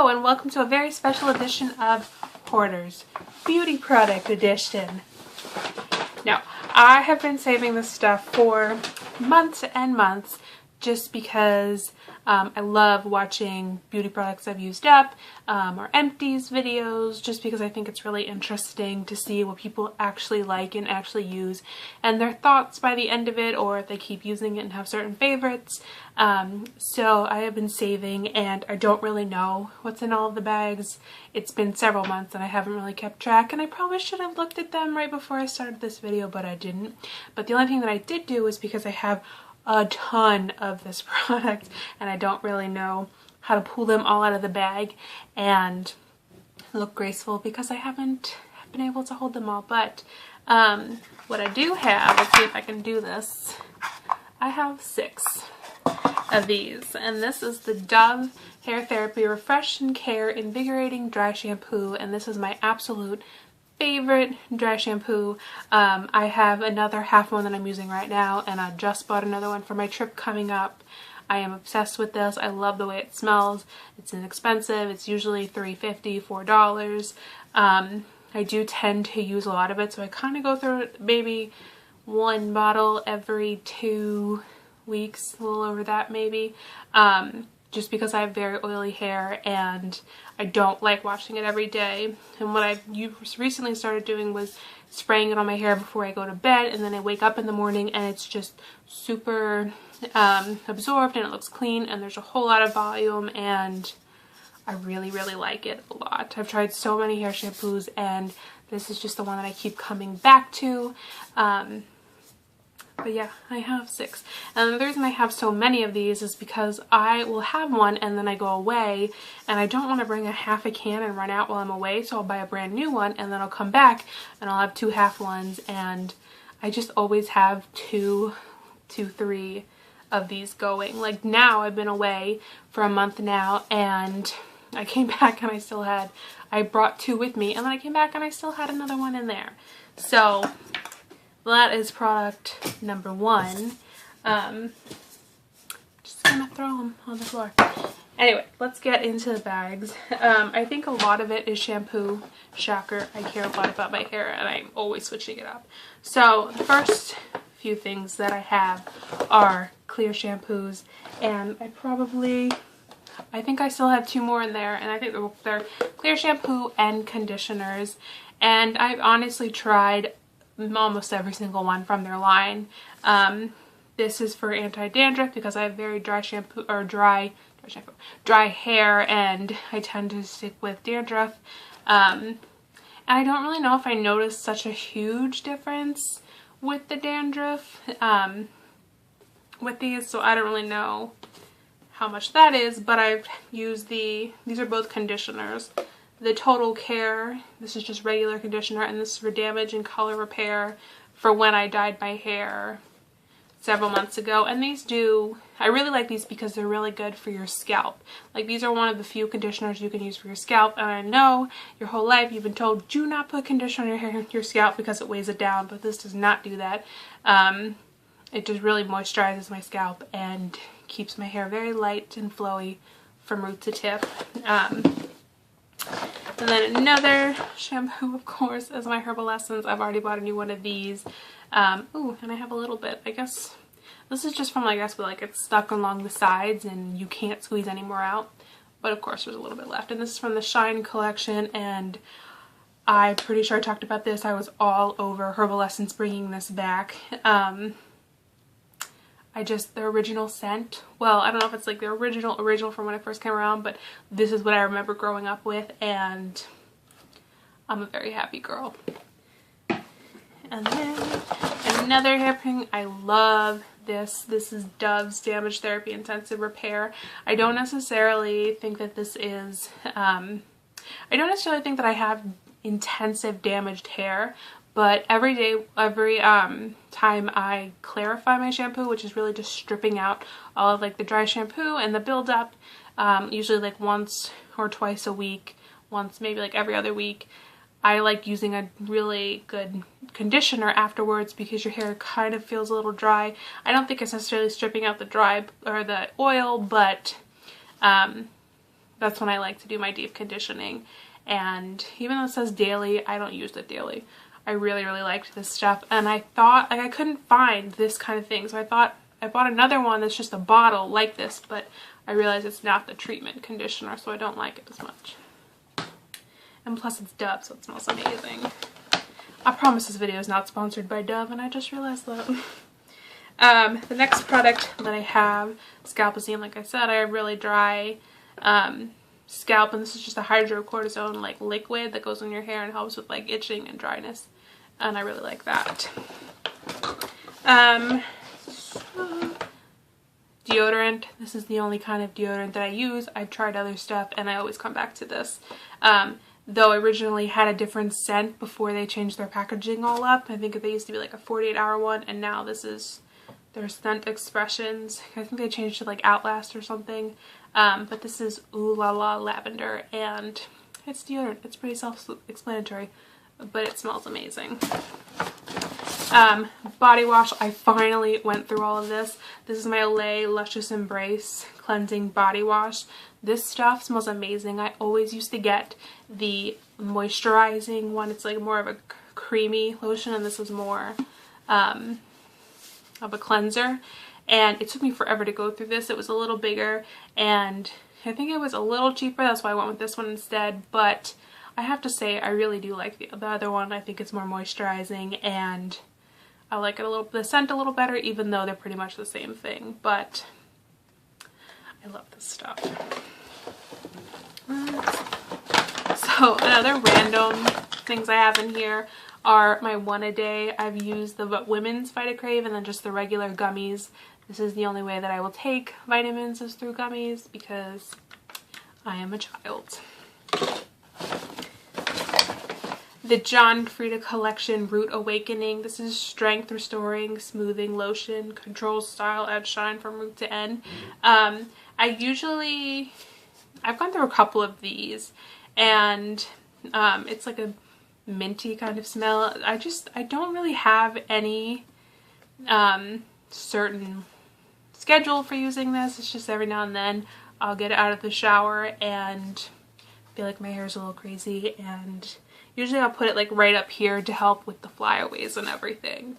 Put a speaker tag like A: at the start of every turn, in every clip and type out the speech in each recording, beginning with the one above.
A: Hello and welcome to a very special edition of Hoarders Beauty Product Edition. Now, I have been saving this stuff for months and months just because I love watching beauty products I've used up or Empties videos, just because I think it's really interesting to see what people actually like and actually use and their thoughts by the end of it, or if they keep using it and have certain favorites. So I have been saving and I don't really know what's in all of the bags. It's been several months and I haven't really kept track, and I probably should have looked at them right before I started this video, but I didn't. But the only thing that I did do is because I have a ton of this product and I don't really know how to pull them all out of the bag and look graceful because I haven't been able to hold them all. But what I do have, let's see if I can do this, I have 6 of these, and this is the Dove Hair Therapy Refresh+Care Invigorating Dry Shampoo, and this is my absolute favorite dry shampoo. I have another half one that I'm using right now, and I just bought another one for my trip coming up. I am obsessed with this. I love the way it smells. It's inexpensive. It's usually $3.50, $4. I do tend to use a lot of it, so I kind of go through it, maybe 1 bottle every 2 weeks, a little over that maybe. Just because I have very oily hair and I don't like washing it every day. And what I've recently started doing was spraying it on my hair before I go to bed, and then I wake up in the morning and it's just super absorbed and it looks clean and there's a whole lot of volume, and I really like it a lot. I've tried so many hair shampoos and this is just the one that I keep coming back to. But yeah, I have 6. And the reason I have so many of these is because I will have one and then I go away and I don't want to bring a half a can and run out while I'm away, so I'll buy a brand new one and then I'll come back and I'll have 2 half ones, and I just always have 2 to 3 of these going. Like now I've been away for a month now and I came back and I brought 2 with me, and then I came back and I still had another one in there. So that is product number 1. Just gonna throw them on the floor. Anyway, let's get into the bags. I think a lot of it is shampoo. Shocker, I care a lot about my hair and I'm always switching it up. So the first few things that I have are clear shampoos, and I think I still have 2 more in there, and I think they're clear shampoo and conditioners. And I've honestly tried almost every single one from their line. This is for anti-dandruff because I have very dry hair and I tend to stick with dandruff. And I don't really know if I noticed such a huge difference with the dandruff with these, so I don't really know how much that is, but I've used these are both conditioners. The Total Care, this is just regular conditioner, and this is for damage and color repair for when I dyed my hair several months ago. And I really like these because they're really good for your scalp. Like, these are one of the few conditioners you can use for your scalp, and I know your whole life you've been told, do not put conditioner on your scalp because it weighs it down, but this does not do that. It just really moisturizes my scalp and keeps my hair very light and flowy from root to tip. And then another shampoo, of course, is my Herbal Essence. I've already bought a new one of these. Ooh, and I have a little bit. I guess this is just from, but like it's stuck along the sides and you can't squeeze any more out. But of course there's a little bit left. And this is from the Shine collection, and I'm pretty sure I talked about this. I was all over Herbal Essence bringing this back. The original scent, well, I don't know if it's like the original from when it first came around, but this is what I remember growing up with, and I'm a very happy girl. And then another hairpin, I love this. This is Dove's Damage Therapy Intensive Repair. I don't necessarily think that this is, I don't necessarily think that I have intensive damaged hair, but every time I clarify my shampoo, which is really just stripping out all of like the dry shampoo and the buildup, usually like once or twice a week, once maybe like every other week, I like using a really good conditioner afterwards because your hair kind of feels a little dry. I don't think it's necessarily stripping out the dry or the oil, but That's when I like to do my deep conditioning. And even though it says daily, I don't use it daily. I really, really liked this stuff, and I thought, like, I couldn't find this kind of thing, so I thought I bought another one that's just a bottle like this, but I realized it's not the treatment conditioner, so I don't like it as much. And plus it's Dove, so it smells amazing. I promise this video is not sponsored by Dove, and I just realized that. The next product that I have, Scalp, like I said, I have really dry scalp, and this is just a hydrocortisone like liquid that goes in your hair and helps with like itching and dryness, and I really like that. Deodorant. This is the only kind of deodorant that I use. I've tried other stuff and I always come back to this. Though I originally had a different scent before they changed their packaging all up. I think they used to be like a 48-hour one, and now this is their scent expressions. I think they changed to like Outlast or something. But this is Ooh La La Lavender, and it's deodorant. It's pretty self-explanatory, but it smells amazing. Body wash. I finally went through all of this. This is my Olay Luscious Embrace Cleansing Body Wash. This stuff smells amazing. I always used to get the moisturizing one. It's like more of a creamy lotion, and this is more of a cleanser. And it took me forever to go through this. It was a little bigger, and I think it was a little cheaper. That's why I went with this one instead. But I have to say, I really do like the other one. I think it's more moisturizing, and I like it the scent a little better, even though they're pretty much the same thing. But I love this stuff. So another random things I have in here are my one a day. I've used the Women's VitaCrave and then just the regular gummies. This is the only way that I will take vitamins, is through gummies, because I am a child. The John Frieda Collection Root Awakening. This is strength restoring smoothing lotion, control style edge shine from root to end. I've gone through a couple of these, and it's like a minty kind of smell. I don't really have any certain schedule for using this. It's just every now and then I'll get it out of the shower and feel like my hair is a little crazy, and usually I'll put it like right up here to help with the flyaways and everything.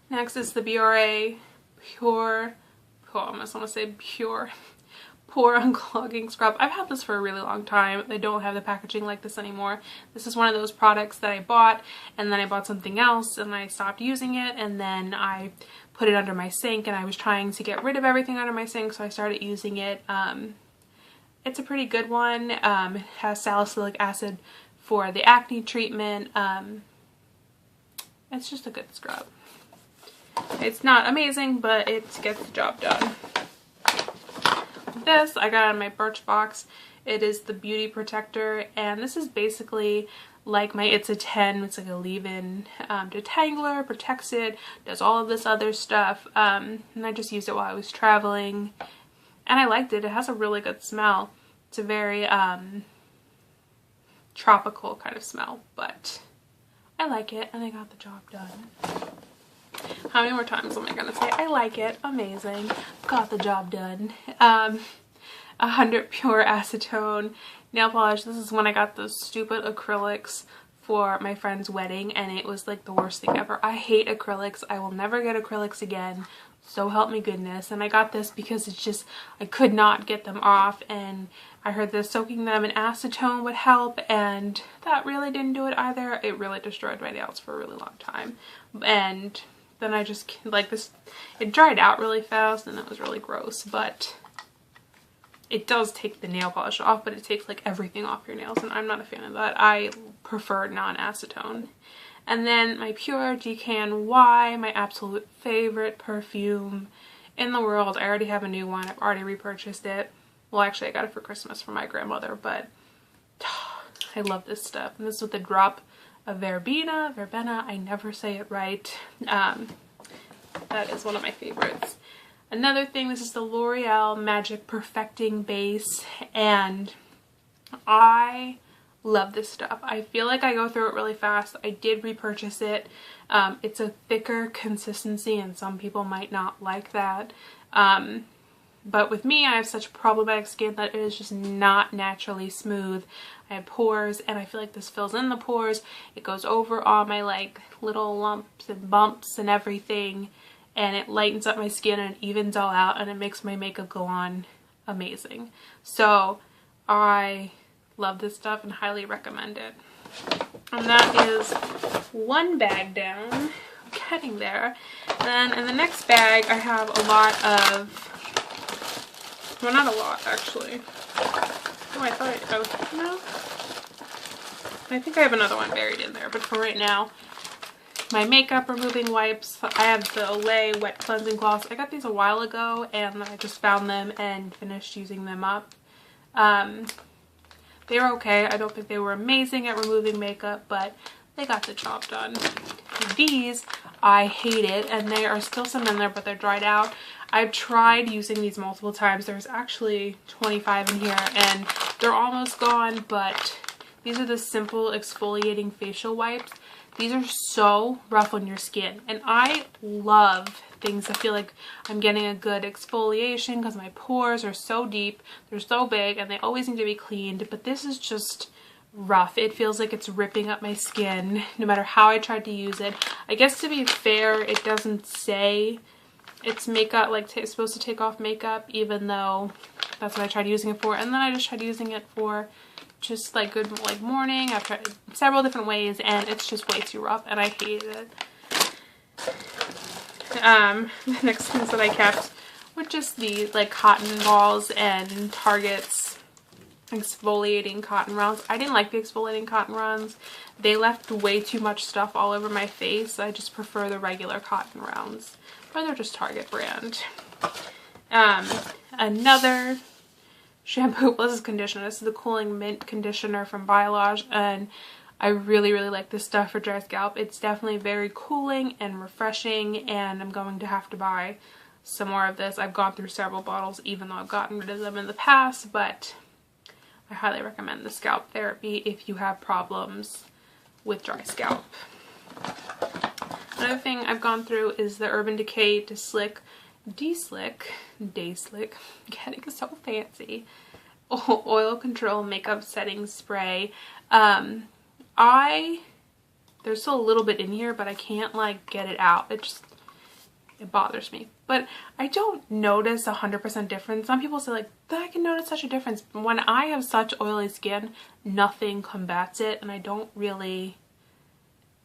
A: Next is the Biore Pure, I almost want to say Pure Pore Unclogging Scrub. I've had this for a really long time. They don't have the packaging like this anymore. This is one of those products that I bought, and then I bought something else and I stopped using it, and then I put it under my sink, and I was trying to get rid of everything under my sink, so I started using it. It's a pretty good one. It has salicylic acid for the acne treatment. It's just a good scrub. It's not amazing, but it gets the job done. This I got out of my Birchbox. It is the Beauty Protector, and this is basically like my It's a 10. It's like a leave-in detangler, protects it, does all of this other stuff, and I just used it while I was traveling, and I liked it. It has a really good smell. It's a very tropical kind of smell, but I like it, and I got the job done. How many more times am I gonna say I like it? Amazing. Got the job done. 100 Pure Acetone nail polish. This is when I got those stupid acrylics for my friend's wedding, and it was like the worst thing ever. I hate acrylics. I will never get acrylics again. So help me goodness. And I got this because it's just, I could not get them off, and I heard that soaking them in acetone would help, and that really didn't do it either. It really destroyed my nails for a really long time. And then I just, like this, it dried out really fast, and it was really gross, but it does take the nail polish off, but it takes like everything off your nails, and I'm not a fan of that. I prefer non-acetone. And then my Pure Decan Y, my absolute favorite perfume in the world. I already have a new one. I've already repurchased it. Well, actually, I got it for Christmas from my grandmother, but I love this stuff. And this is with a drop of verbena, I never say it right. That is one of my favorites. Another thing, this is the L'Oreal Magic Perfecting Base, and I love this stuff. I feel like I go through it really fast. I did repurchase it. It's a thicker consistency, and some people might not like that. But with me, I have such problematic skin that it is just not naturally smooth. I have pores, and I feel like this fills in the pores. It goes over all my like little lumps and bumps and everything, and it lightens up my skin and evens all out, and it makes my makeup go on amazing. So I love this stuff and highly recommend it. And that is one bag down. I'm getting there. Then in the next bag, I have a lot of, well, not a lot actually. Oh, I thought no. I think I have another one buried in there, but for right now, my makeup removing wipes. I have the Olay wet cleansing cloths. I got these a while ago and I just found them and finished using them up. They were okay. I don't think they were amazing at removing makeup, but they got the job done. These I hated, and there are still some in there, but they're dried out. I've tried using these multiple times. There's actually 25 in here and they're almost gone, but these are the simple exfoliating facial wipes. These are so rough on your skin, and I love things that feel like I'm getting a good exfoliation because my pores are so deep, they're so big, and they always need to be cleaned, but this is just rough. It feels like it's ripping up my skin no matter how I tried to use it. I guess to be fair, it doesn't say it's makeup, like it's supposed to take off makeup, even though that's what I tried using it for, and then I just tried using it for just like good like morning. I've tried several different ways and it's just way too rough and I hated it. The next things that I kept were just the like cotton balls and Target's exfoliating cotton rounds. I didn't like the exfoliating cotton rounds. They left way too much stuff all over my face. I just prefer the regular cotton rounds, or they're just Target brand. Another shampoo plus conditioner. This is the Cooling Mint Conditioner from Biolage, and I really like this stuff for dry scalp. It's definitely very cooling and refreshing, and I'm going to have to buy some more of this. I've gone through several bottles even though I've gotten rid of them in the past, but I highly recommend the scalp therapy if you have problems with dry scalp. Another thing I've gone through is the Urban Decay Day Slick, getting so fancy, oil control makeup setting spray. There's still a little bit in here, but I can't like get it out. It bothers me, but I don't notice 100% difference. Some people say like, I can notice such a difference. When I have such oily skin, nothing combats it, and I don't really,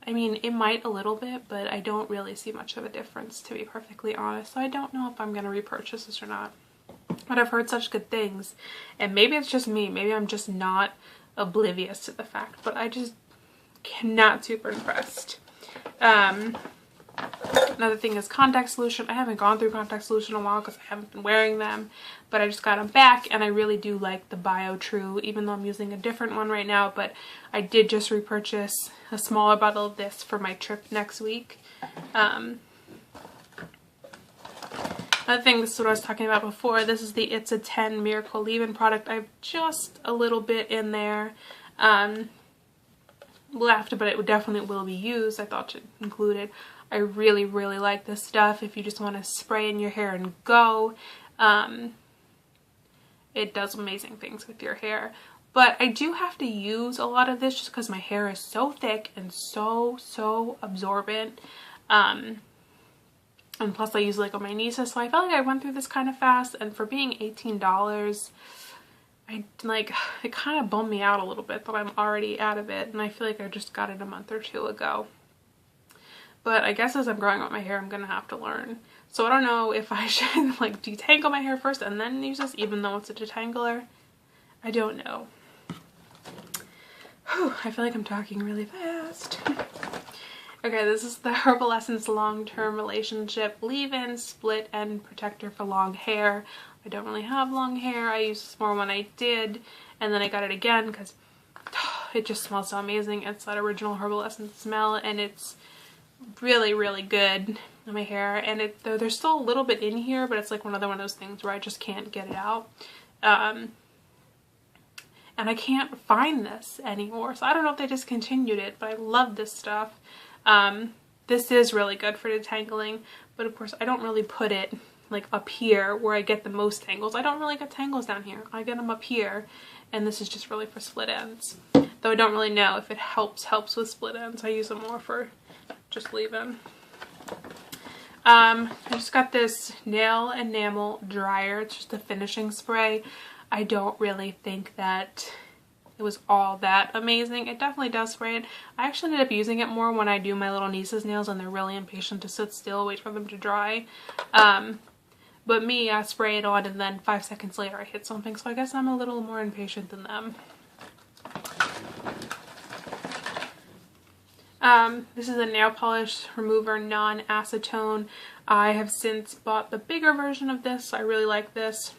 A: I mean, it might a little bit, but I don't really see much of a difference, to be perfectly honest. So I don't know if I'm going to repurchase this or not. But I've heard such good things. And maybe it's just me. Maybe I'm just not oblivious to the fact. But I just cannot super impressed. Another thing is contact solution. I haven't gone through contact solution in a while because I haven't been wearing them. But I just got them back, and I really do like the Bio True, even though I'm using a different one right now. But I did just repurchase a smaller bottle of this for my trip next week. Another thing, this is what I was talking about before. This is the It's a 10 Miracle Leave-In product. I have just a little bit in there left, but it definitely will be used. I thought to include it. I really like this stuff if you just want to spray in your hair and go. It does amazing things with your hair. But I do have to use a lot of this just because my hair is so thick and so absorbent. And plus I use it like on my nieces, so I felt like I went through this kind of fast, and for being $18, it kind of bummed me out a little bit that I'm already out of it, and I feel like I just got it a month or two ago. But I guess as I'm growing out my hair, I'm gonna have to learn. So I don't know if I should like detangle my hair first and then use this, even though it's a detangler. I don't know. Whew, I feel like I'm talking really fast. Okay, this is the Herbal Essence Long-Term Relationship Leave-In Split End Protector for long hair. I don't really have long hair. I used this more when I did, and then I got it again because it just smells so amazing. It's that original Herbal Essence smell, and it's really good on my hair. And there's still a little bit in here, but it's like one of those things where I just can't get it out. And I can't find this anymore, so I don't know if they discontinued it, but I love this stuff. This is really good for detangling, but of course I don't really put it like up here where I get the most tangles. I don't really get tangles down here. I get them up here, and this is just really for split ends. Though I don't really know if it helps with split ends. I use them more for just leave-in. I just got this nail enamel dryer. It's just a finishing spray. I don't really think that it was all that amazing. It definitely does spray it. I actually ended up using it more when I do my little niece's nails and they're really impatient to sit still, wait for them to dry. But me, I spray it on and then 5 seconds later I hit something, so I guess I'm a little more impatient than them. This is a nail polish remover, non-acetone. I have since bought the bigger version of this. I really like this,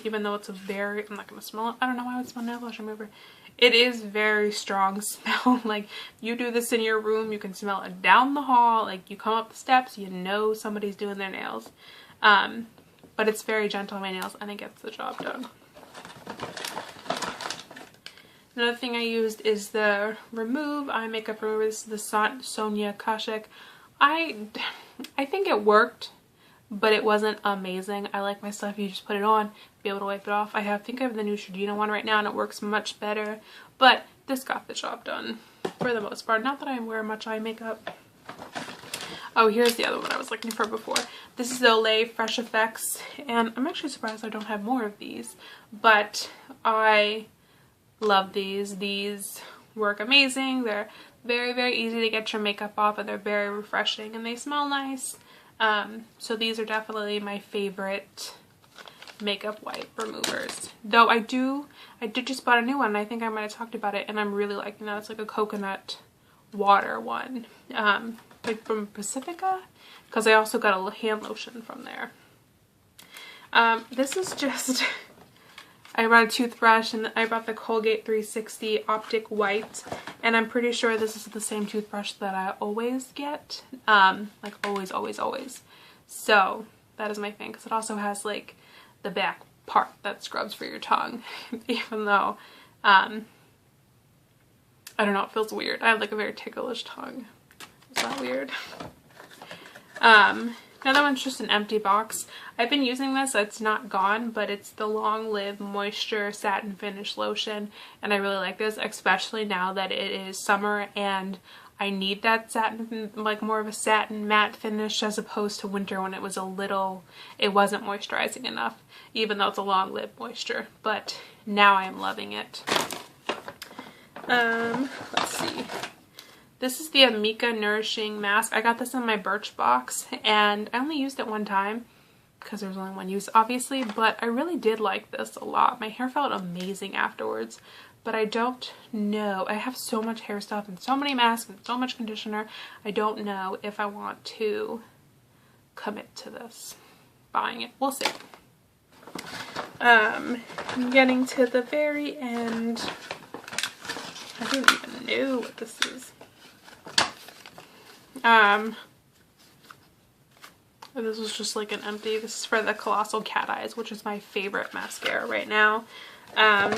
A: even though it's a very, I'm not going to smell it. I don't know why I would smell nail polish remover. It is very strong smell. Like, you do this in your room, you can smell it down the hall. Like, you come up the steps, you know somebody's doing their nails. But it's very gentle on my nails and it gets the job done. Another thing I used is the Remove Eye Makeup Remover. This is the Sonia Kashuk. I think it worked, but it wasn't amazing. I like my stuff, you just put it on, be able to wipe it off. I think I have the Neutrogena one right now and it works much better, but this got the job done for the most part. Not that I wear much eye makeup. Oh, here's the other one I was looking for before. This is the Olay Fresh Effects, and I'm actually surprised I don't have more of these, but I love these. These work amazing. They're very, very easy to get your makeup off, and they're very refreshing, and they smell nice. So these are definitely my favorite makeup wipe removers. Though I did just bought a new one. I think I might have talked about it, and I'm really liking that. It's like a coconut water one, like from Pacifica, because I also got a hand lotion from there. This is just I bought a toothbrush, and I bought the Colgate 360 Optic White, and I'm pretty sure this is the same toothbrush that I always get, like always. So that is my thing, because it also has like the back part that scrubs for your tongue, even though, I don't know, it feels weird. I have like a very ticklish tongue. Is that weird? Another one's just an empty box. I've been using this, it's not gone, but it's the Long Live Moisture Satin Finish Lotion, and I really like this, especially now that it is summer and I need that satin, like more of a satin matte finish, as opposed to winter when it was it wasn't moisturizing enough, even though it's a Long Live Moisture, but now I am loving it. Let's see. This is the Amika Nourishing Mask. I got this in my Birchbox, and I only used it one time because there was only one use, obviously, but I really did like this a lot. My hair felt amazing afterwards, but I don't know. I have so much hair stuff and so many masks and so much conditioner. I don't know if I want to commit to this, buying it. We'll see. I'm getting to the very end. I don't even know what this is. This was just like an empty. This is for the Colossal Cat Eyes, which is my favorite mascara right now. And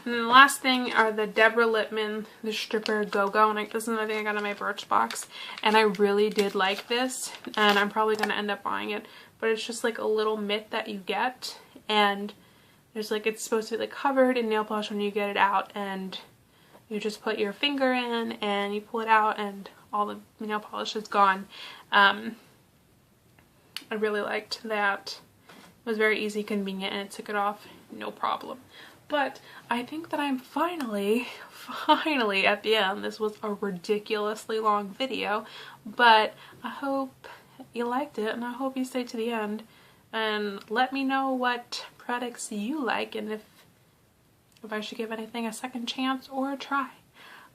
A: then the last thing are the Deborah Lippmann, the Stripper Go-Go, and this is another thing I got in my Birchbox, and I really did like this, and I'm probably going to end up buying it, but it's just like a little mitt that you get, and there's like, it's supposed to be like covered in nail polish when you get it out, and you just put your finger in and you pull it out and all the nail polish is gone. I really liked that. It was very easy, convenient, and it took it off no problem. But I think that I'm finally at the end. This was a ridiculously long video, but I hope you liked it, and I hope you stayed to the end and let me know what products you like and if I should give anything a second chance or a try.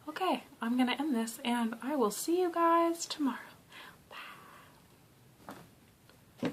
A: Okay, I'm gonna end this, and I will see you guys tomorrow. Bye.